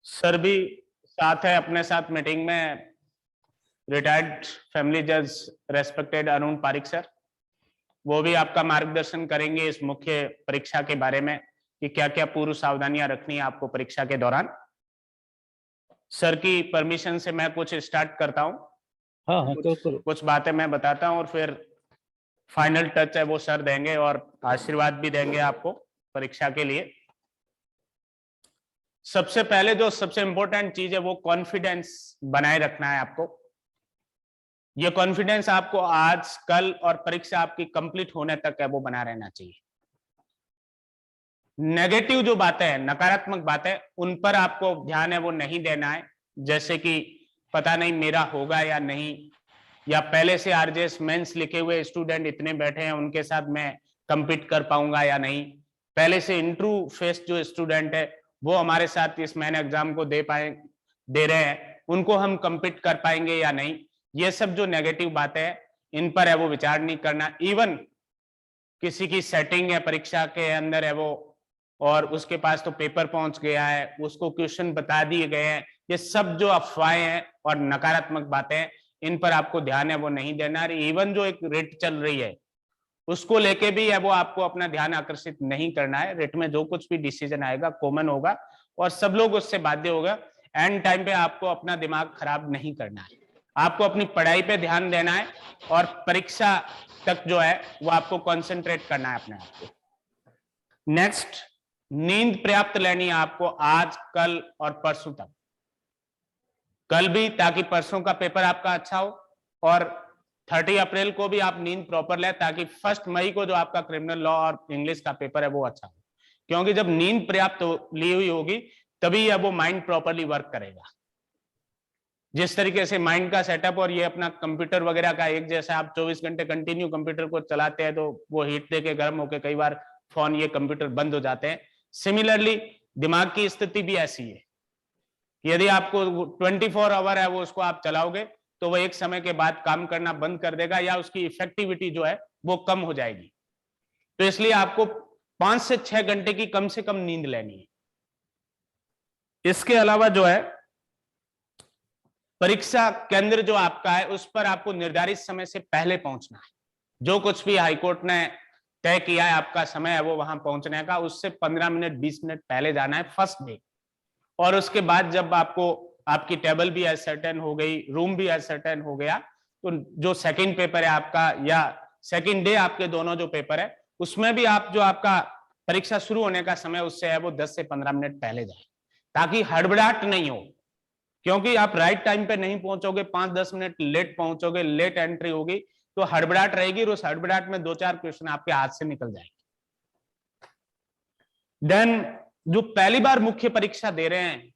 Sir भी साथ है अपने साथ मीटिंग में, रिटायर्ड फैमिली जज रेस्पेक्टेड अरुण पारिक सर। वो भी आपका मार्गदर्शन करेंगे इस मुख्य परीक्षा के बारे में कि क्या क्या पूर्व सावधानियां रखनी है आपको परीक्षा के दौरान। सर की परमिशन से मैं कुछ स्टार्ट करता हूँ। हाँ, कुछ बातें मैं बताता हूँ और फिर फाइनल टच है वो सर देंगे और आशीर्वाद भी देंगे आपको परीक्षा के लिए। सबसे पहले जो सबसे इंपॉर्टेंट चीज है वो कॉन्फिडेंस बनाए रखना है आपको। ये कॉन्फिडेंस आपको आज कल और परीक्षा आपकी कंप्लीट होने तक है वो बना रहना चाहिए। नेगेटिव जो बातें हैं, नकारात्मक बातें, उन पर आपको ध्यान है वो नहीं देना है। जैसे कि पता नहीं मेरा होगा या नहीं, या पहले से आरजेएस मेंस लिखे हुए स्टूडेंट इतने बैठे हैं उनके साथ मैं कंपीट कर पाऊंगा या नहीं, पहले से इंटरव्यू फेस जो स्टूडेंट है वो हमारे साथ इस मैन एग्जाम को दे रहे हैं, उनको हम कंपीट कर पाएंगे या नहीं। ये सब जो नेगेटिव बातें हैं इन पर है वो विचार नहीं करना। इवन किसी की सेटिंग है परीक्षा के अंदर है वो और उसके पास तो पेपर पहुंच गया है, उसको क्वेश्चन बता दिए गए हैं, ये सब जो अफवाहें हैं और नकारात्मक बातें हैं इन पर आपको ध्यान है वो नहीं देना। इवन जो एक रिट चल रही है उसको लेके भी है वो आपको अपना ध्यान आकर्षित नहीं करना है। रिट में जो कुछ भी डिसीजन आएगा कॉमन होगा और सब लोग उससे बाध्य होगा। एंड टाइम पे आपको अपना दिमाग खराब नहीं करना है, आपको अपनी पढ़ाई पे ध्यान देना है और परीक्षा तक जो है वो आपको कंसंट्रेट करना है अपने आप को। नेक्स्ट, नींद पर्याप्त लेनी है आपको आज कल और परसों तक। कल भी ताकि परसों का पेपर आपका अच्छा हो और 30 अप्रैल को भी आप नींद प्रॉपर लें ताकि 1 मई को जो आपका क्रिमिनल लॉ और इंग्लिश का पेपर है वो अच्छा हो। क्योंकि जब नींद पर्याप्त ली हुई होगी तभी अब वो माइंड प्रॉपरली वर्क करेगा। जिस तरीके से माइंड का सेटअप और ये अपना कंप्यूटर वगैरह का एक जैसा, आप 24 घंटे कंटिन्यू कंप्यूटर को चलाते हैं तो वो हीट देके गर्म होके कई बार फोन ये कंप्यूटर बंद हो जाते हैं। सिमिलरली दिमाग की स्थिति भी ऐसी है कि यदि आपको 24 आवर है वो उसको आप चलाओगे तो वो एक समय के बाद काम करना बंद कर देगा या उसकी इफेक्टिविटी जो है वो कम हो जाएगी। तो इसलिए आपको 5 से 6 घंटे की कम से कम नींद लेनी है। इसके अलावा जो है परीक्षा केंद्र जो आपका है उस पर आपको निर्धारित समय से पहले पहुंचना है। जो कुछ भी हाईकोर्ट ने तय किया है आपका समय है वो वहां पहुंचने का, उससे 15 मिनट 20 मिनट पहले जाना है फर्स्ट डे। और उसके बाद जब आपको आपकी टेबल भी सर्टेन हो गई, रूम भी सर्टेन हो गया, तो जो सेकंड पेपर है आपका या सेकंड डे आपके दोनों जो पेपर है उसमें भी आप जो आपका परीक्षा शुरू होने का समय उससे है वो 10 से 15 मिनट पहले जाए ताकि हड़बड़ाहट नहीं हो। क्योंकि आप राइट टाइम पे नहीं पहुंचोगे, 5-10 मिनट लेट पहुंचोगे, लेट एंट्री होगी तो हड़बड़ाहट रहेगी और उस हड़बड़ाहट में 2-4 क्वेश्चन आपके हाथ से निकल जाएंगे। देन जो पहली बार मुख्य परीक्षा दे रहे हैं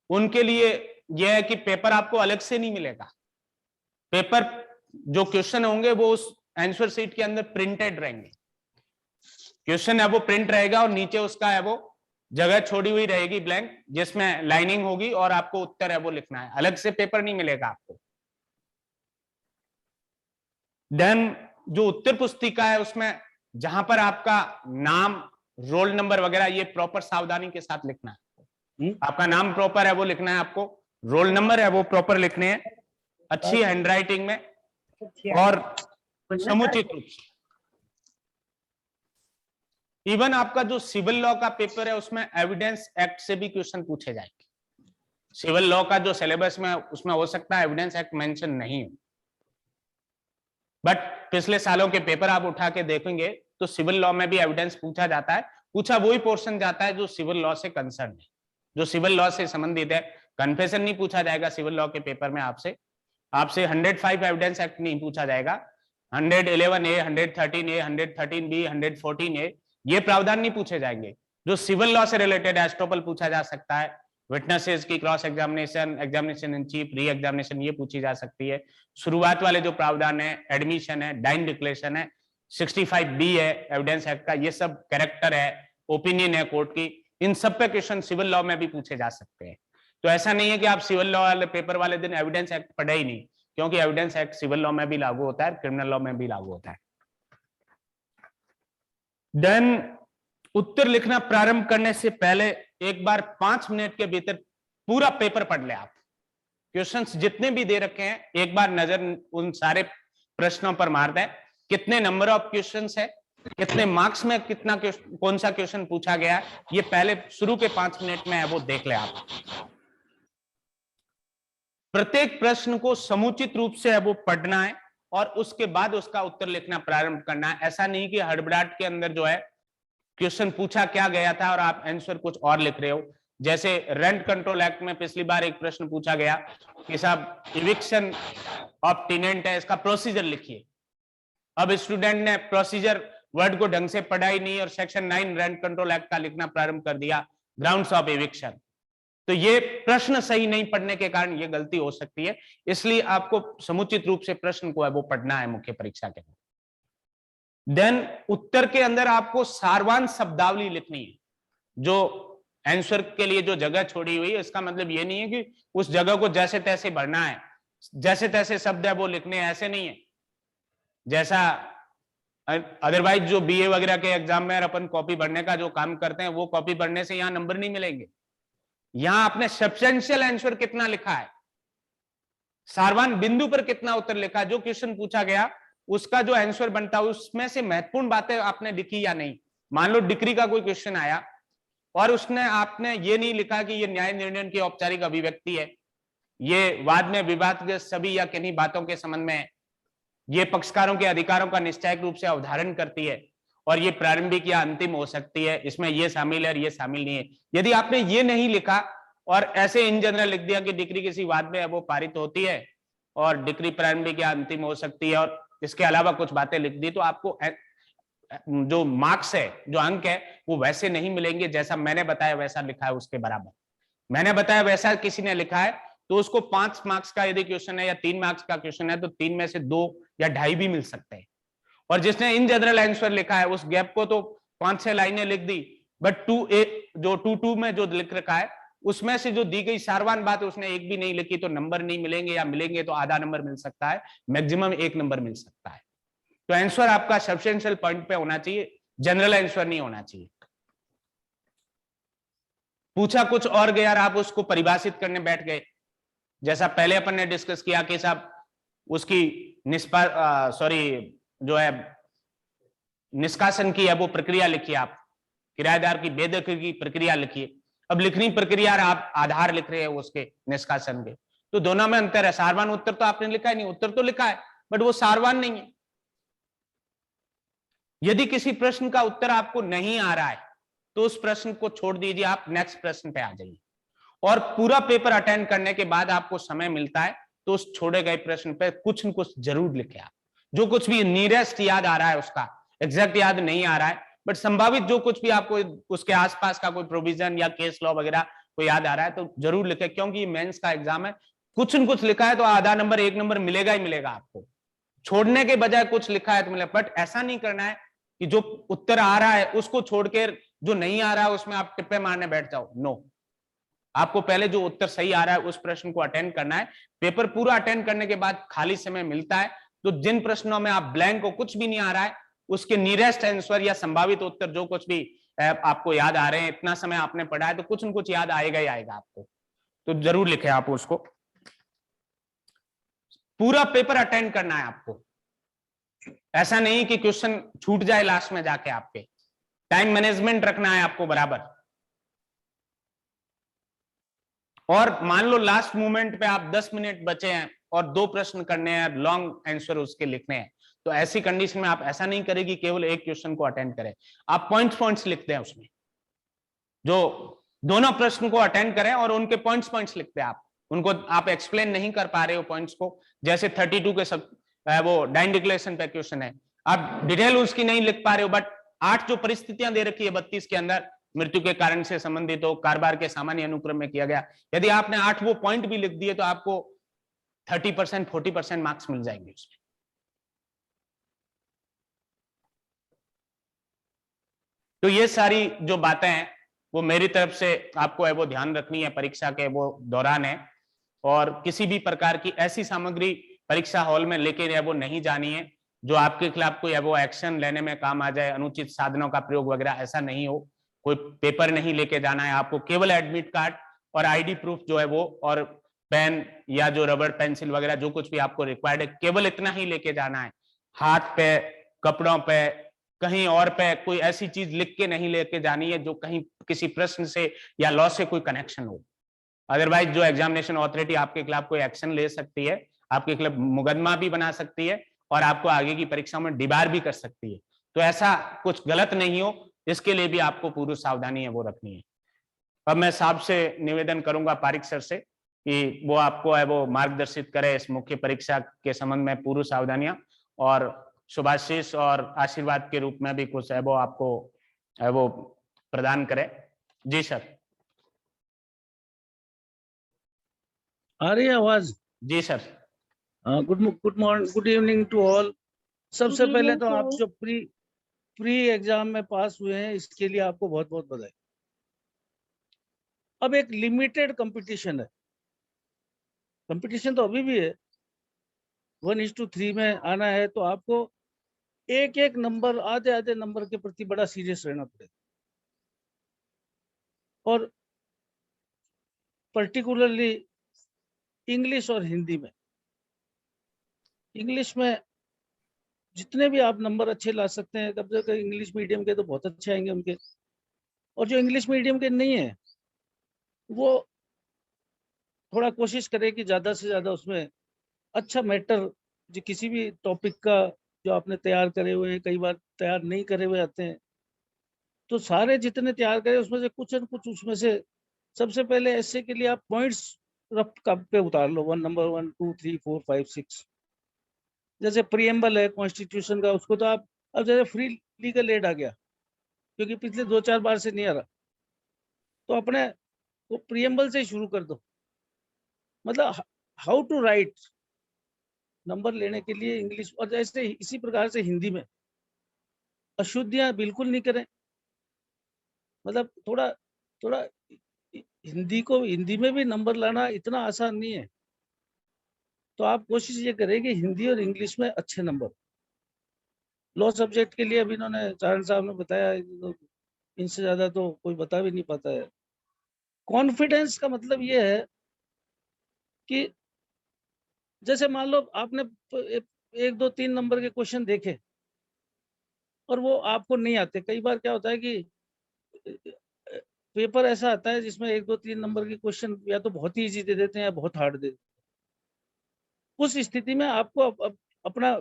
उनके लिए यह है कि पेपर आपको अलग से नहीं मिलेगा। पेपर जो क्वेश्चन होंगे वो उस आंसर शीट के अंदर प्रिंटेड रहेंगे। क्वेश्चन है वो प्रिंट रहेगा और नीचे उसका है वो जगह छोड़ी हुई रहेगी ब्लैंक, जिसमें लाइनिंग होगी और आपको उत्तर है वो लिखना है। अलग से पेपर नहीं मिलेगा आपको। देन जो उत्तर पुस्तिका है उसमें जहां पर आपका नाम, रोल नंबर वगैरह ये प्रॉपर सावधानी के साथ लिखना है। आपका नाम प्रॉपर है वो लिखना है आपको, रोल नंबर है वो प्रॉपर लिखने हैं, अच्छी हैंडराइटिंग में और समुचित रूप से। इवन आपका जो सिविल लॉ का पेपर है उसमें एविडेंस एक्ट से भी क्वेश्चन पूछे जाएंगे। सिविल लॉ का जो सिलेबस में उसमें हो सकता है एविडेंस एक्ट मेंशन नहीं हो, बट पिछले सालों के पेपर आप उठा के देखेंगे तो सिविल लॉ में भी एविडेंस पूछा जाता है। पूछा वही पोर्शन जाता है जो सिविल लॉ से कंसर्न है, जो सिविल लॉ से संबंधित है। कन्फेशन नहीं पूछा जाएगा सिविल लॉ के पेपर में आपसे 105 एविडेंस एक्ट नहीं पूछा जाएगा। 111A, 113A, 113B, 114A ये प्रावधान नहीं पूछे जाएंगे। जो सिविल लॉ से रिलेटेड है एस्टॉपल पूछा जा सकता है, विटनेसेस की cross examination, examination in chief, re examination ये पूछी जा सकती है। शुरुआत वाले जो प्रावधान है, एडमिशन है, डाइन डिक्लेरेशन है, 65B है एविडेंस एक्ट का, ये सब कैरेक्टर है, ओपिनियन है कोर्ट की, इन सब पे क्वेश्चन सिविल लॉ में भी पूछे जा सकते हैं। तो ऐसा नहीं है कि आप सिविल लॉ वाले पेपर वाले दिन एविडेंस एक्ट पढ़े ही नहीं, क्योंकि एविडेंस एक्ट सिविल लॉ में भी लागू होता है, क्रिमिनल लॉ में भी लागू होता है। देन उत्तर लिखना प्रारंभ करने से पहले एक बार 5 मिनट के भीतर पूरा पेपर पढ़ ले आप। क्वेश्चंस जितने भी दे रखे हैं एक बार नजर उन सारे प्रश्नों पर मार दें, कितने नंबर ऑफ क्वेश्चंस है, कितने मार्क्स में कितना कौन सा क्वेश्चन पूछा गया है, ये पहले शुरू के 5 मिनट में है वो देख ले आप। प्रत्येक प्रश्न को समुचित रूप से है वो पढ़ना है और उसके बाद उसका उत्तर लिखना प्रारंभ करना है। ऐसा नहीं कि हड़बड़ाहट के अंदर जो है क्वेश्चन पूछा क्या गया था और आप आंसर कुछ और लिख रहे हो। जैसे रेंट कंट्रोल एक्ट में पिछली बार एक प्रश्न पूछा गया कि साहब इविक्शन ऑफ टेनेंट है, इसका प्रोसीजर लिखिए। अब स्टूडेंट ने प्रोसीजर वर्ड को ढंग से पढ़ा ही नहीं और सेक्शन 9 रेंट कंट्रोल एक्ट का लिखना प्रारंभ कर दिया, ग्राउंड्स ऑफ इविक्शन। तो ये प्रश्न सही नहीं पढ़ने के कारण ये गलती हो सकती है, इसलिए आपको समुचित रूप से प्रश्न को है वो पढ़ना है मुख्य परीक्षा के। देन उत्तर के अंदर आपको सारवान शब्दावली लिखनी है। जो आंसर के लिए जो जगह छोड़ी हुई है, इसका मतलब ये नहीं है कि उस जगह को जैसे तैसे भरना है, जैसे तैसे शब्द है वो लिखने हैं, ऐसे नहीं है। जैसा अदरवाइज जो बीए वगैरह के एग्जाम में अपन कॉपी भरने का जो काम करते हैं, वो कॉपी भरने से यहां नंबर नहीं मिलेंगे। यहां आपने सब्सटेंशियल आंसर कितना लिखा है, सारवान बिंदु पर कितना उत्तर लिखा, जो क्वेश्चन पूछा गया उसका जो आंसर बनता है उसमें से महत्वपूर्ण बातें आपने लिखी या नहीं। मान लो डिग्री का कोई क्वेश्चन आया और उसने आपने ये नहीं लिखा कि ये न्याय निर्णय की औपचारिक अभिव्यक्ति है, ये वाद में विवाद के सभी या किन्हीं बातों के संबंध में, ये पक्षकारों के अधिकारों का निश्चयक रूप से अवधारण करती है और ये प्रारंभिक या अंतिम हो सकती है, इसमें ये शामिल है और ये शामिल नहीं है। यदि आपने ये नहीं लिखा और ऐसे इन जनरल लिख दिया कि डिग्री किसी वाद में है वो पारित होती है और डिग्री प्रारंभिक या अंतिम हो सकती है और इसके अलावा कुछ बातें लिख दी, तो आपको जो मार्क्स है, जो अंक है, वो वैसे नहीं मिलेंगे जैसा मैंने बताया वैसा लिखा है उसके बराबर। मैंने बताया वैसा किसी ने लिखा है तो उसको 5 मार्क्स का यदि क्वेश्चन है या 3 मार्क्स का क्वेश्चन है तो 3 में से 2 या 2.5 भी मिल सकते हैं। और जिसने इन जनरल आंसर लिखा है उस गैप को तो 5-6 लाइनें लिख दी, बट 2A जो 2-2 में जो लिख रखा है उसमें से जो दी गई सारवान बात उसने एक भी नहीं लिखी, तो नंबर नहीं मिलेंगे, या मिलेंगे तो आधा नंबर मिल सकता है, मैक्सिमम 1 नंबर मिल सकता है। तो आंसर आपका सब्सटेंशियल पॉइंट पे होना चाहिए, जनरल आंसर नहीं होना चाहिए। पूछा कुछ और गया और आप उसको परिभाषित करने बैठ गए, जैसा पहले अपन ने डिस्कस किया कि साहब उसकी जो है निष्कासन की है वो प्रक्रिया लिखिए, आप किराएदार की बेदखली की प्रक्रिया लिखिए। अब लिखनी प्रक्रिया और आप आधार लिख रहे हैं उसके निष्कासन के, तो दोनों में अंतर है। सारवान उत्तर तो आपने लिखा ही नहीं, उत्तर तो लिखा है बट वो सारवान नहीं है। यदि किसी प्रश्न का उत्तर आपको नहीं आ रहा है तो उस प्रश्न को छोड़ दीजिए, आप नेक्स्ट प्रश्न पे आ जाइए और पूरा पेपर अटेंड करने के बाद आपको समय मिलता है तो उस छोड़े गए प्रश्न पे कुछ न कुछ जरूर लिखे आप। जो कुछ भी नियरेस्ट याद आ रहा है, उसका एग्जैक्ट याद नहीं आ रहा है बट संभावित जो कुछ भी आपको उसके आसपास का कोई प्रोविजन या केस लॉ वगैरह को याद आ रहा है तो जरूर लिखे, क्योंकि मेंस का एग्जाम है। कुछ न कुछ लिखा है तो आधा नंबर 1 नंबर मिलेगा ही मिलेगा आपको, छोड़ने के बजाय कुछ लिखा है तो मिलेगा। बट ऐसा नहीं करना है कि जो उत्तर आ रहा है उसको छोड़कर जो नहीं आ रहा है उसमें आप टिप्पे मारने बैठ जाओ। नो, आपको पहले जो उत्तर सही आ रहा है उस प्रश्न को अटेंड करना है। पेपर पूरा अटेंड करने के बाद खाली समय मिलता है तो जिन प्रश्नों में आप ब्लैंक को कुछ भी नहीं आ रहा है उसके नियरेस्ट आंसर या संभावित उत्तर जो कुछ भी आपको याद आ रहे हैं, इतना समय आपने पढ़ा है तो कुछ न कुछ याद आएगा ही आएगा आपको, तो जरूर लिखे आप उसको। पूरा पेपर अटेंड करना है आपको, ऐसा नहीं कि क्वेश्चन छूट जाए लास्ट में जाके। आपके टाइम मैनेजमेंट रखना है आपको बराबर। और मान लो लास्ट मोमेंट पे आप 10 मिनट बचे हैं और 2 प्रश्न करने हैं, लॉन्ग आंसर उसके लिखने हैं, तो ऐसी कंडीशन में आप ऐसा नहीं करें कि केवल एक क्वेश्चन को अटेंड करें, आप पॉइंट्स लिखते हैं उसमें, जो दोनों प्रश्न को अटेंड करें और उनके पॉइंट्स लिखते हैं आप। उनको आप एक्सप्लेन नहीं कर पा रहे हो पॉइंट्स को, जैसे 32 के सब वो डाइन डिक्लेरेशन पे क्वेश्चन है, आप डिटेल उसकी नहीं लिख पा रहे हो, बट 8 जो परिस्थितियां दे रखी है 32 के अंदर, मृत्यु के कारण से संबंधित हो, कारोबार के सामान्य अनुक्रम में किया गया, यदि आपने 8 वो पॉइंट भी लिख दिए तो आपको 30% 40% मार्क्स मिल जाएंगे उसमें। तो ये सारी जो बातें हैं वो मेरी तरफ से आपको है वो ध्यान रखनी है परीक्षा के वो दौरान है, और किसी भी प्रकार की ऐसी सामग्री परीक्षा हॉल में लेके है वो नहीं जानी है जो आपके खिलाफ कोई है वो एक्शन लेने में काम आ जाए, अनुचित साधनों का प्रयोग वगैरह ऐसा नहीं हो। कोई पेपर नहीं लेके जाना है आपको, केवल एडमिट कार्ड और आईडी प्रूफ जो है वो, और पेन या जो रबड़ पेंसिल वगैरह जो कुछ भी आपको रिक्वायर्ड है, केवल इतना ही लेके जाना है। हाथ पे, कपड़ों पे, कहीं और पे कोई ऐसी चीज लिख के नहीं लेके जानी है जो कहीं किसी प्रश्न से या लॉ से कोई कनेक्शन हो। अदरवाइज जो एग्जामिनेशन अथॉरिटी आपके खिलाफ कोई एक्शन ले सकती है, आपके खिलाफ मुकदमा भी बना सकती है और आपको आगे की परीक्षा में डिबार भी कर सकती है। तो ऐसा कुछ गलत नहीं हो, इसके लिए भी आपको पूरी सावधानी है वो रखनी है। अब मैं साहब से निवेदन करूंगा, पारिक सर से, कि वो आपको है वो मार्गदर्शित करे इस मुख्य परीक्षा के संबंध में पूर्व सावधानियां, और शुभाशीष और आशीर्वाद के रूप में भी कुछ है वो आपको है वो प्रदान करे। जी सर। आ रही है आवाज? जी sir. Good morning, good evening to all. सबसे पहले तो आप जो प्री एग्जाम में पास हुए हैं इसके लिए आपको बहुत बहुत बधाई। अब एक लिमिटेड कंपटीशन है, कंपटीशन तो अभी भी है, 1:3 में आना है, तो आपको एक एक नंबर, आधे आधे नंबर के प्रति बड़ा सीरियस रहना पड़ेगा। और पर्टिकुलरली इंग्लिश और हिंदी में, इंग्लिश में जितने भी आप नंबर अच्छे ला सकते हैं, कब तक इंग्लिश मीडियम के तो बहुत अच्छे आएंगे उनके, और जो इंग्लिश मीडियम के नहीं है वो थोड़ा कोशिश करें कि ज़्यादा से ज़्यादा उसमें अच्छा मैटर, जो किसी भी टॉपिक का जो आपने तैयार करे हुए हैं, कई बार तैयार नहीं करे हुए आते हैं, तो सारे जितने तैयार करें उसमें से कुछ न कुछ, उसमें से सबसे पहले ऐसे के लिए आप पॉइंट्स रफ कप पे उतार लो, 1 नंबर 1 2 3 4 5 6। जैसे प्रीएम्बल है कॉन्स्टिट्यूशन का, उसको तो आप, अब जैसे फ्री लीगल एड आ गया क्योंकि पिछले 2-4 बार से नहीं आ रहा, तो अपने वो प्रीएम्बल से ही शुरू कर दो। मतलब हाउ टू राइट नंबर लेने के लिए इंग्लिश, और जैसे इसी प्रकार से हिंदी में अशुद्धियां बिल्कुल नहीं करें। मतलब थोड़ा थोड़ा हिंदी में भी नंबर लाना इतना आसान नहीं है, तो आप कोशिश ये करें कि हिंदी और इंग्लिश में अच्छे नंबर। लॉ सब्जेक्ट के लिए अभी इन्होंने चारण साहब ने बताया, तो इनसे ज्यादा तो कोई बता भी नहीं पाता है। कॉन्फिडेंस का मतलब ये है कि जैसे मान लो आपने 1 2 3 नंबर के क्वेश्चन देखे और वो आपको नहीं आते। कई बार क्या होता है कि पेपर ऐसा आता है जिसमें 1 2 3 नंबर के क्वेश्चन या तो बहुत ही इजी दे देते हैं या बहुत हार्ड दे देते हैं। उस स्थिति में आपको अपना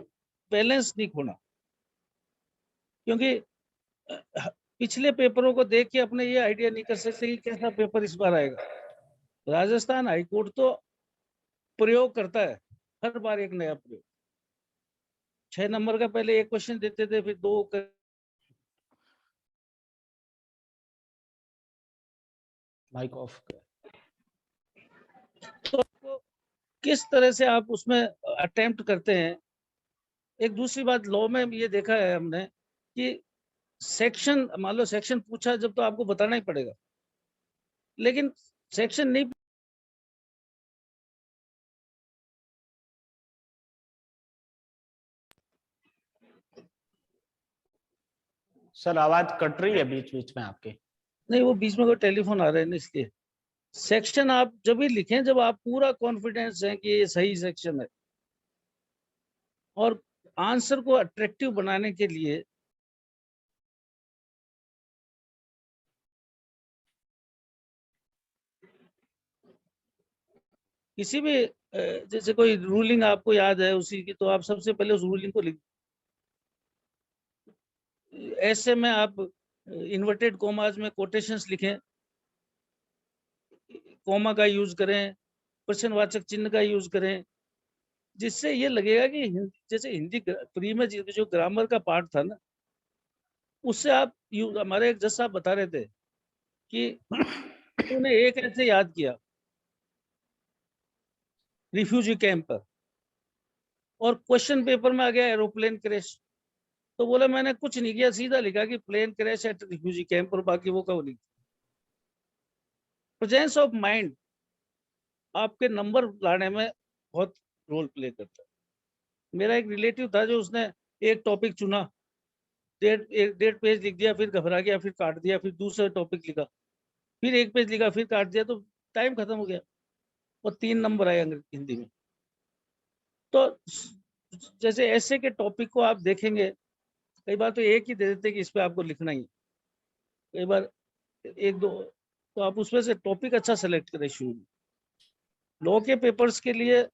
बैलेंस नहीं खोना, क्योंकि पिछले पेपरों को देख के अपने ये आइडिया नहीं कर सकते कि कैसा पेपर इस बार आएगा। राजस्थान हाईकोर्ट तो प्रयोग करता है हर बार एक नया प्रयोग। 6 नंबर का पहले एक क्वेश्चन देते थे, फिर 2 माइक ऑफ। तो किस तरह से आप उसमें अटेम्प्ट करते हैं। एक दूसरी बात, लॉ में ये देखा है हमने कि सेक्शन, मान लो सेक्शन पूछा जब, तो आपको बताना ही पड़ेगा, लेकिन सेक्शन नहीं। सर आवाज कट रही है बीच बीच में आपके। नहीं, वो बीच में कोई टेलीफोन आ रहे हैं इसलिए। सेक्शन आप जब भी लिखें जब आप पूरा कॉन्फिडेंस है कि ये सही सेक्शन है। और आंसर को अट्रैक्टिव बनाने के लिए किसी भी जैसे कोई रूलिंग आपको याद है उसी की, तो आप सबसे पहले उस रूलिंग को लिख। ऐसे में आप इन्वर्टेड कॉमास में कोटेशंस लिखें, कॉमा का यूज करें, प्रश्नवाचक चिन्ह का यूज करें, जिससे ये लगेगा कि जैसे हिंदी प्री में जो ग्रामर का पार्ट था ना, उससे आप हमारे एक जज साहब बता रहे थे कि उन्होंने एक ऐसे याद किया रिफ्यूजी कैंप पर, और क्वेश्चन पेपर में आ गया एरोप्लेन क्रैश, तो बोला मैंने कुछ नहीं किया, सीधा लिखा कि plane crash at refugee camp, और बाकी वो कब लिखा। प्रेजेंस ऑफ माइंड आपके नंबर लाने में बहुत रोल प्ले करता है। मेरा एक रिलेटिव था जो उसने एक टॉपिक चुना डेढ़ पेज लिख दिया, फिर घबरा गया, फिर काट दिया, फिर दूसरा टॉपिक लिखा, फिर एक पेज लिखा, फिर काट दिया, तो टाइम खत्म हो गया और 3 नंबर आए हिंदी में। तो जैसे ऐसे के टॉपिक को आप देखेंगे, कई बार तो एक ही दे देते कि इस पे आपको लिखना ही है, कई बार एक दो, तो आप उसमें से टॉपिक अच्छा सेलेक्ट करें शुरू में। लॉ के पेपर्स के लिए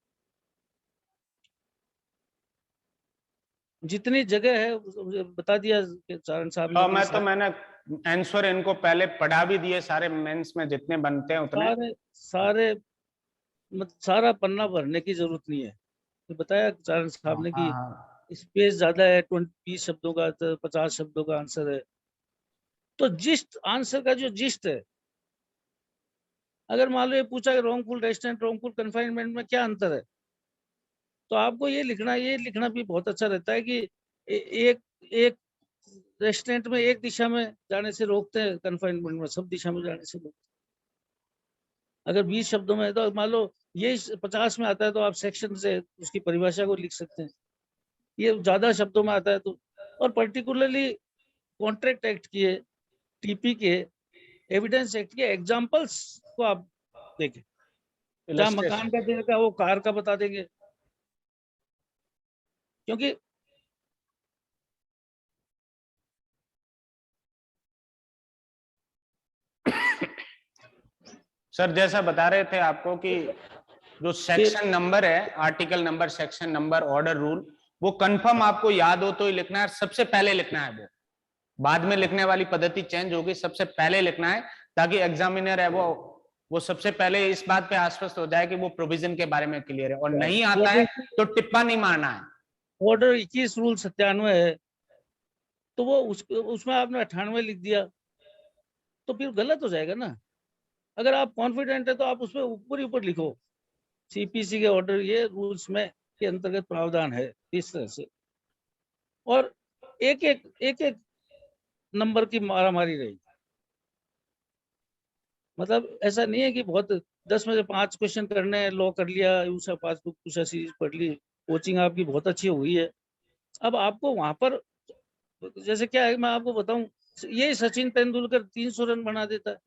जितनी जगह है बता दिया चारण साहब ने, मैंने आंसर इनको पहले पढ़ा भी दिए, सारे मेंस में जितने बनते हैं उतने सारे सारा पन्ना भरने की जरूरत नहीं है। तो बताया चारण साहब ने कि स्पेस ज्यादा है, 20 शब्दों का, 50 शब्दों का आंसर है। तो जिस्ट आंसर का जो जिस्ट है, अगर मान लो ये पूछा कि रॉन्गफुल रेस्टोरेंट रॉन्गफुल कन्फाइनमेंट में क्या अंतर है, तो आपको ये लिखना भी बहुत अच्छा रहता है कि एक एक रेस्टोरेंट में एक दिशा में जाने से रोकते हैं, कन्फाइनमेंट में सब दिशा में जाने से रोकते हैं। अगर 20 शब्दों में है तो मान लो ये 50 में आता है तो आप सेक्शन से उसकी परिभाषा को लिख सकते हैं। ये ज्यादा शब्दों में आता है तो, और पर्टिकुलरली कॉन्ट्रैक्ट एक्ट के, टीपी के, एविडेंस एक्ट के एग्जांपल्स को आप देखें। जहाँ मकान का देगा वो कार का बता देंगे, क्योंकि सर जैसा बता रहे थे आपको कि जो सेक्शन नंबर है, article number, section number, order, rule, वो कंफर्म आपको याद हो तो ही लिखना है, सबसे पहले लिखना है। वो बाद में लिखने वाली पद्धति चेंज होगी, सबसे पहले लिखना है ताकि एग्जामिनर है वो सबसे पहले इस बात पे आश्वस्त हो जाए कि वो प्रोविजन के बारे में क्लियर है, और नहीं आता है तो टिप्पा नहीं मारना है। ऑर्डर 21 रूल 97 है, तो वो उसमें आपने 98 लिख दिया तो फिर गलत हो जाएगा ना। अगर आप कॉन्फिडेंट है तो आप उसमें ऊपर ही ऊपर लिखो, सीपीसी के ऑर्डर ये रूल्स में के अंतर्गत प्रावधान है, इस तरह से। और एक एक नंबर की मारामारी रहेगी, मतलब ऐसा नहीं है कि बहुत 10 में से 5 क्वेश्चन करने हैं, लॉ कर लिया, यूसा पासबुक पूछा सीरीज पढ़ ली, कोचिंग आपकी बहुत अच्छी हो गई है। अब आपको वहां पर जैसे क्या है, मैं आपको बताऊं, ये सचिन तेंदुलकर 300 रन बना देता है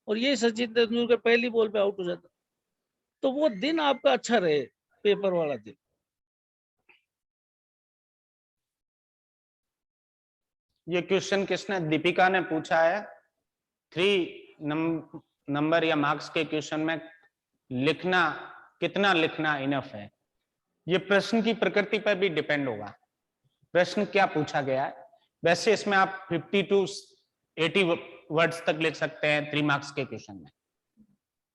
और ये सचिन तेंदुलकर पहली बॉल पे आउट हो जाता है, तो वो दिन आपका अच्छा रहे, पेपर वाला दिन। ये क्वेश्चन किसने, दीपिका ने पूछा है। 3 नंबर या मार्क्स के क्वेश्चन में लिखना, कितना लिखना इनफ है, ये प्रश्न की प्रकृति पर भी डिपेंड होगा, प्रश्न क्या पूछा गया है। वैसे इसमें आप 50 to 80 वर्ड्स तक लिख सकते हैं 3 मार्क्स के क्वेश्चन में,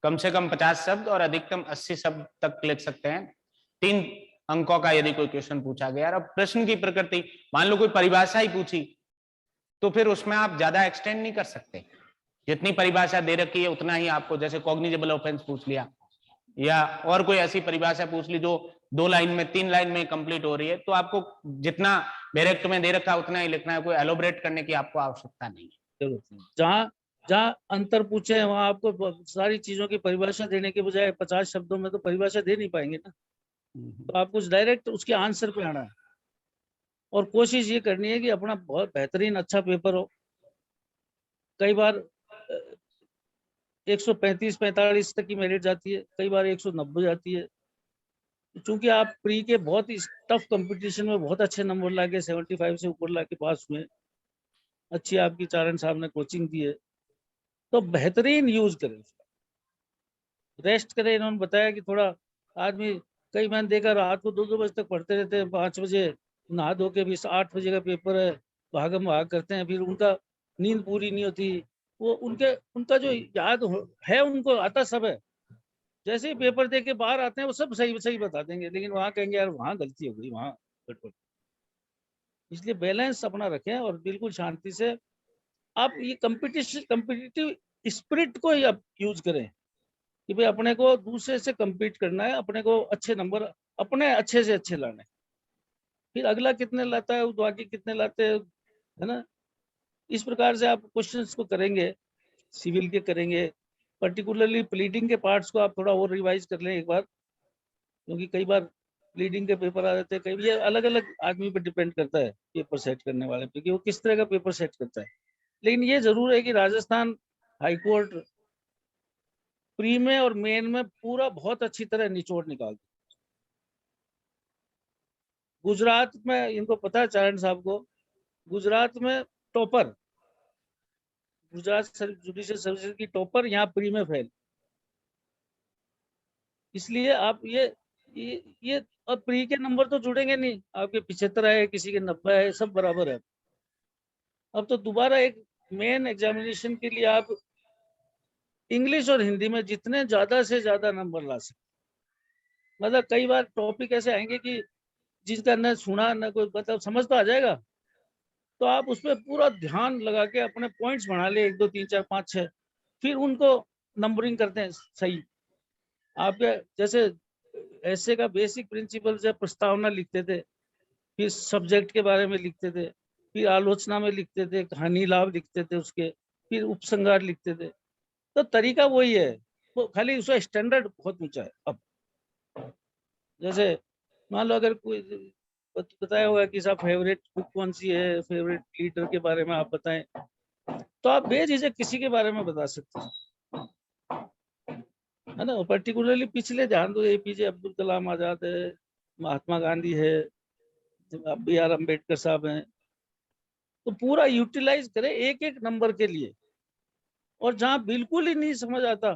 कम से कम 50 शब्द और अधिकतम 80 शब्द तक लिख सकते हैं 3 अंकों का यदि कोई क्वेश्चन पूछा गया। अब प्रश्न की प्रकृति, मान लो कोई परिभाषा ही पूछी तो फिर उसमें आप ज्यादा एक्सटेंड नहीं कर सकते, जितनी परिभाषा दे रखी है उतना ही आपको, जैसे कॉग्निजेबल ऑफेंस पूछ लिया या और कोई ऐसी परिभाषा पूछ ली जो 2 लाइन में 3 लाइन में कंप्लीट हो रही है, तो आपको जितना डायरेक्ट में दे रखा है उतना ही लिखना है, कोई एलोबरेट करने की आपको आवश्यकता नहीं है। जहाँ जहाँ अंतर पूछे वहां आपको सारी चीजों की परिभाषा देने के बजाय 50 शब्दों में तो परिभाषा दे नहीं पाएंगे ना, तो आपको डायरेक्ट उसके आंसर पे आना है और कोशिश ये करनी है कि अपना बहुत बेहतरीन अच्छा पेपर हो। कई बार 135-45 तक की मेरिट जाती है, कई बार 190 जाती है, चूंकि आप प्री के बहुत टफ कंपटीशन में बहुत अच्छे नंबर लाके 75 से ऊपर लाके पास हुए, अच्छी आपकी चारण साहब ने कोचिंग दी है, तो बेहतरीन यूज करें, रेस्ट करें। इन्होंने बताया कि थोड़ा आदमी, कई मैंने देखा रात को 2-2 बजे तक पढ़ते रहते हैं, 5 बजे नहा धो के भी 8 बजे का पेपर है, भागम भाग करते हैं, फिर उनका नींद पूरी नहीं होती, वो उनका जो याद है उनको आता सब है, जैसे ही पेपर दे के बाहर आते हैं वो सब सही सही बता देंगे, लेकिन वहां कहेंगे यार वहां गलती हो गई, वहां गड़बड़। इसलिए बैलेंस अपना रखें और बिल्कुल शांति से आप ये कम्पिटिटिव स्पिरिट को ही आप यूज करें कि भाई अपने को दूसरे से कम्पीट करना है, अपने को अच्छे नंबर अपने अच्छे से अच्छे लाने, फिर अगला कितने लाता है, बाकी कितने लाते हैं, है ना। इस प्रकार से आप क्वेश्चंस को करेंगे, सिविल के करेंगे, पर्टिकुलरली प्लीडिंग के पार्ट्स को आप थोड़ा और रिवाइज कर लें एक बार, क्योंकि कई बार लीडिंग के पेपर आ जाते हैं, कई ये अलग अलग आदमी पे डिपेंड करता है पेपर सेट करने वाले पे कि वो किस तरह का पेपर सेट करता है। लेकिन ये जरूर है कि राजस्थान हाईकोर्ट प्री में और मेन में पूरा बहुत अच्छी तरह निचोड़ निकालती। गुजरात में इनको पता है चारण साहब को, गुजरात में टॉपर, गुजरात जुडिशियल सर्विसेज की टॉपर यहाँ प्री में फेल। इसलिए आप ये अब प्री के नंबर तो जुड़ेंगे नहीं, आपके 75 है, किसी के 90 है, सब बराबर है। अब तो दोबारा एक मेन एग्जामिनेशन के लिए आप इंग्लिश और हिंदी में जितने ज्यादा से ज्यादा नंबर ला सकते, मतलब कई बार टॉपिक ऐसे आएंगे कि जिसका न सुना न कोई, मतलब समझ तो आ जाएगा, तो आप उस पर पूरा ध्यान लगा के अपने पॉइंट्स बना ले, 1 2 3 4 5 6, फिर उनको नंबरिंग करते हैं सही। आपके जैसे ऐसे का बेसिक प्रिंसिपल से प्रस्तावना लिखते थे, फिर सब्जेक्ट के बारे में लिखते थे, फिर आलोचना में लिखते थे, कहानी लाभ लिखते थे उसके, फिर उपसंहार लिखते थे। तो तरीका वही है, वो खाली उसका स्टैंडर्ड बहुत ऊंचा है। अब जैसे मान लो अगर कोई बताया होगा कि साहब फेवरेट बुक कौन सी है, फेवरेट लीडर के बारे में आप बताएं, तो आप बेझिझक किसी के बारे में बता सकते हैं, है ना। पर्टिकुलरली पिछले ध्यान दो, एपीजे अब्दुल कलाम आजाद है, महात्मा गांधी है, BR अम्बेडकर साहब हैं, तो पूरा यूटिलाइज करें एक एक नंबर के लिए। और जहां बिल्कुल ही नहीं समझ आता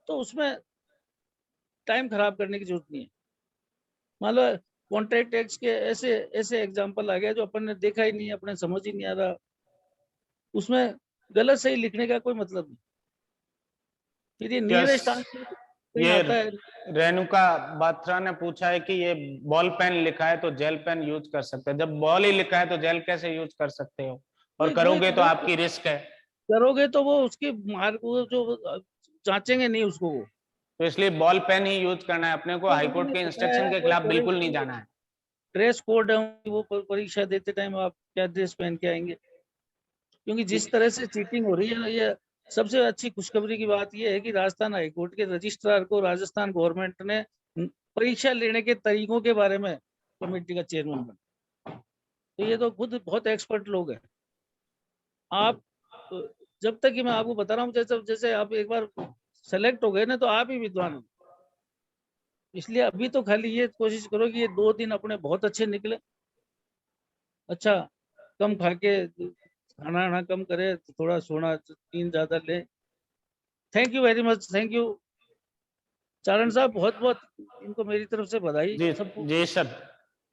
तो उसमें टाइम खराब करने की जरूरत नहीं है। मान लो कॉन्ट्रैक्ट टैक्स के ऐसे ऐसे एग्जाम्पल आ गया जो अपन ने देखा ही नहीं, अपने समझ ही नहीं आ रहा, उसमें गलत सही लिखने का कोई मतलब नहीं। फिर ये नियरेस्ट आंसर कहीं ये आता है। रेणुका बात्रा ने पूछा है कि ये बॉल पेन लिखा है तो जेल पेन यूज कर सकते हैं, जब बॉल ही लिखा है तो जेल कैसे यूज कर सकते हो, और नहीं करोगे तो आपकी रिस्क है। करोगे तो वो उसकी मार्क वो जो जांचेंगे नहीं उसको वो। तो इसलिए बॉल पेन ही यूज करना है अपने को, हाईकोर्ट के इंस्ट्रक्शन के खिलाफ बिल्कुल नहीं जाना है। ड्रेस कोड है वो, परीक्षा देते टाइम आप क्या ड्रेस पहन के आएंगे, क्योंकि जिस तरह से चीटिंग हो रही है ना, ये सबसे अच्छी खुशखबरी की बात यह है कि राजस्थान हाईकोर्ट के रजिस्ट्रार को राजस्थान गवर्नमेंट ने परीक्षा लेने के तरीकों के बारे में कमेटी का चेयरमैन बना। तो ये तो खुद बहुत एक्सपर्ट लोग हैं। आप जब तक कि मैं आपको बता रहा हूँ, जैसे जैसे आप एक बार सेलेक्ट हो गए ना तो आप ही विद्वान हो। इसलिए अभी तो खाली ये कोशिश करो कि ये 2 दिन अपने बहुत अच्छे निकले, अच्छा कम खा के, खाना आना कम करे, थोड़ा सोना नींद ज्यादा ले। Thank you very much, thank you Charan साहब, बहुत बहुत इनको मेरी तरफ से बधाई जी सबको। जी सर।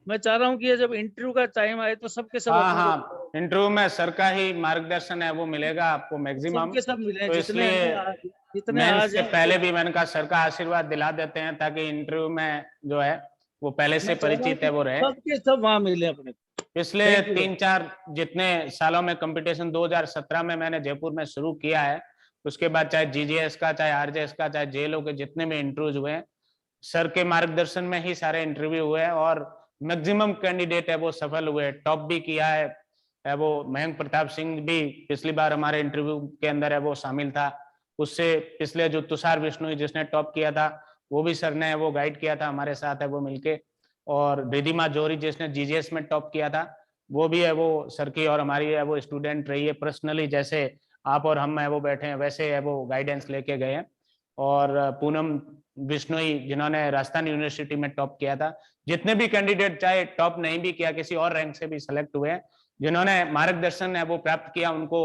मैं चाह रहा हूँ कि ये जब इंटरव्यू का टाइम आए तो सबके सब हाँ अपने को, हाँ, इंटरव्यू में सर का ही मार्गदर्शन है वो मिलेगा आपको मैक्सिमम। सबके सब मिले तो जितने इसलिए जितने मेंस आज से हैं। पहले भी मैंने कहा सर का आशीर्वाद दिला देते हैं, ताकि इंटरव्यू में जो है वो पहले से मैं चाह रहा हूँ परिचित कि है वो रहे। सबके सब वहां मिले अपने को। पिछले थैंक यू। 3-4 जितने सालों में कंपटीशन 2017 में मैंने जयपुर में शुरू किया है, उसके बाद चाहे जीजीएस का, चाहे आरजेएस का, चाहे जेएलओ के जितने भी इंटरव्यूज हुए हैं, सर के मार्गदर्शन में ही सारे इंटरव्यू हुए हैं, और मैक्सिमम कैंडिडेट है वो सफल हुए, टॉप भी किया है वो मयंक प्रताप सिंह भी पिछली बार हमारे इंटरव्यू के अंदर है वो शामिल था। उससे पिछले जो तुषार बिश्नोई जिसने टॉप किया था, वो भी सर ने वो गाइड किया था हमारे साथ है वो मिलके। और रिधिमा जोहरी जिसने जीजीएस में टॉप किया था, वो भी है वो सर की और हमारी है वो स्टूडेंट रही है पर्सनली, जैसे आप और हम है वो बैठे हैं वैसे है वो गाइडेंस लेके गए हैं। और पूनम बिश्नोई जिन्होंने राजस्थान यूनिवर्सिटी में टॉप किया था, जितने भी कैंडिडेट चाहे टॉप नहीं भी किया, किसी और रैंक से भी सिलेक्ट हुए, जिन्होंने मार्गदर्शन है वो प्राप्त किया, उनको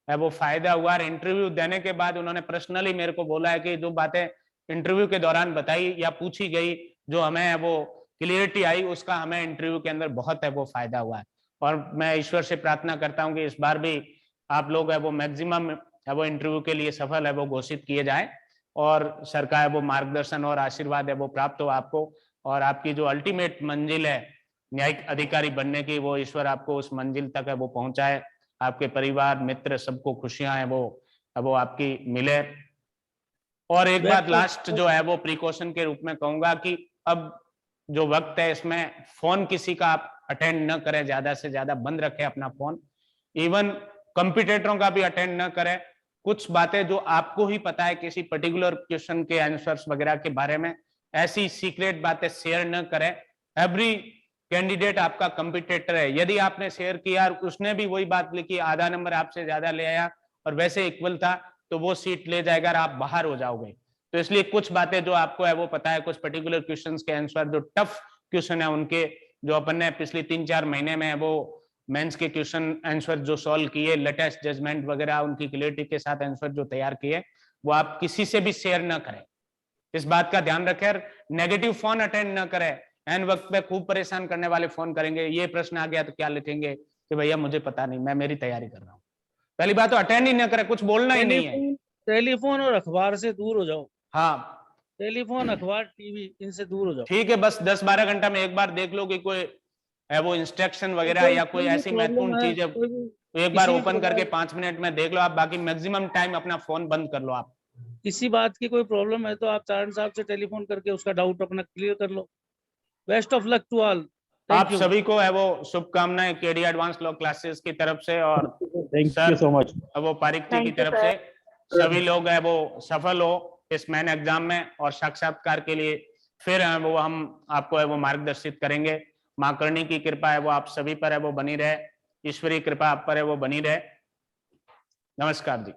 है वो फायदा हुआ। और इंटरव्यू देने के बाद उन्होंने पर्सनली मेरे को बोला है कि जो बातें इंटरव्यू के दौरान बताई या पूछी गई, जो हमें है वो क्लियरिटी आई, उसका हमें इंटरव्यू के अंदर बहुत है वो फायदा हुआ है। और मैं ईश्वर से प्रार्थना करता हूँ कि इस बार भी आप लोग है वो मैक्सिमम है वो इंटरव्यू के लिए सफल है वो घोषित किए जाए, और सर का है वो मार्गदर्शन और आशीर्वाद है वो प्राप्त हो आपको, और आपकी जो अल्टीमेट मंजिल है न्यायिक अधिकारी बनने की, वो ईश्वर आपको उस मंजिल तक है वो पहुंचाए, आपके परिवार मित्र सबको खुशियां है वो आपकी मिले। और एक बात लास्ट जो है वो प्रिकॉशन के रूप में कहूंगा कि अब जो वक्त है इसमें फोन किसी का आप अटेंड न करें, ज्यादा से ज्यादा बंद रखें अपना फोन, इवन कंपिटिटरों का भी अटेंड न करें। कुछ बातें जो आपको ही पता है किसी पर्टिकुलर क्वेश्चन के आंसर्स वगैरह के बारे में, ऐसी सीक्रेट बातें शेयर न करें, एवरी कैंडिडेट आपका कंपिटिटर है। यदि आपने शेयर किया और उसने भी वही बात लिखी, आधा नंबर आपसे ज्यादा ले आया और वैसे इक्वल था, तो वो सीट ले जाएगा और आप बाहर हो जाओगे। तो इसलिए कुछ बातें जो आपको है वो पता है, कुछ पर्टिकुलर क्वेश्चंस के आंसर जो टफ क्वेश्चन है उनके, जो अपन ने पिछले 3-4 महीने में वो मेंस के क्वेश्चन आंसर जो सॉल्व किए, लेटेस्ट जजमेंट वगैरह उनकी क्लियरिटी के साथ आंसर जो तैयार किए, वो आप किसी से भी शेयर ना करें। इस बात का ध्यान रखें। नेगेटिव फोन अटेंड ना करें। एन वक्त पे खूब परेशान करने वाले फोन करेंगे, ये प्रश्न आ गया तो क्या लिखेंगे कि भैया मुझे पता नहीं, मैं मेरी तैयारी कर रहा हूँ। पहली बात तो अटेंड ही ना करें, कुछ बोलना ही नहीं है। टेलीफोन और अखबार से दूर हो जाओ। हाँ, टेलीफोन, अखबार, टीवी, इनसे दूर हो जाओ। ठीक है, बस 10-12 घंटा में एक बार देख लो कि कोई है वो इंस्ट्रक्शन वगैरह या कोई ऐसी महत्वपूर्ण चीज है, तो एक बार ओपन करके 5 मिनट में देख लो आप। बाकी मैक्सिमम टाइम अपना फोन बंद कर लो आप। किसी बात की कोई प्रॉब्लम है तो आप चारण साहब से टेलीफोन करके उसका डाउट अपना क्लियर कर लो। Best of luck to all. आप सभी को है वो शुभकामनाएं केडी एडवांस लॉ क्लासेस की तरफ से और थैंक यू सो मच। वो पारिक जी की तरफ से। सभी लोग है वो सफल हो इस मेन एग्जाम में, और साक्षात्कार के लिए फिर है वो हम आपको है वो मार्गदर्शित करेंगे। माँ करणी की कृपा है वो आप सभी पर है वो बनी रहे, ईश्वरीय कृपा आप पर है वो बनी रहे। नमस्कार जी।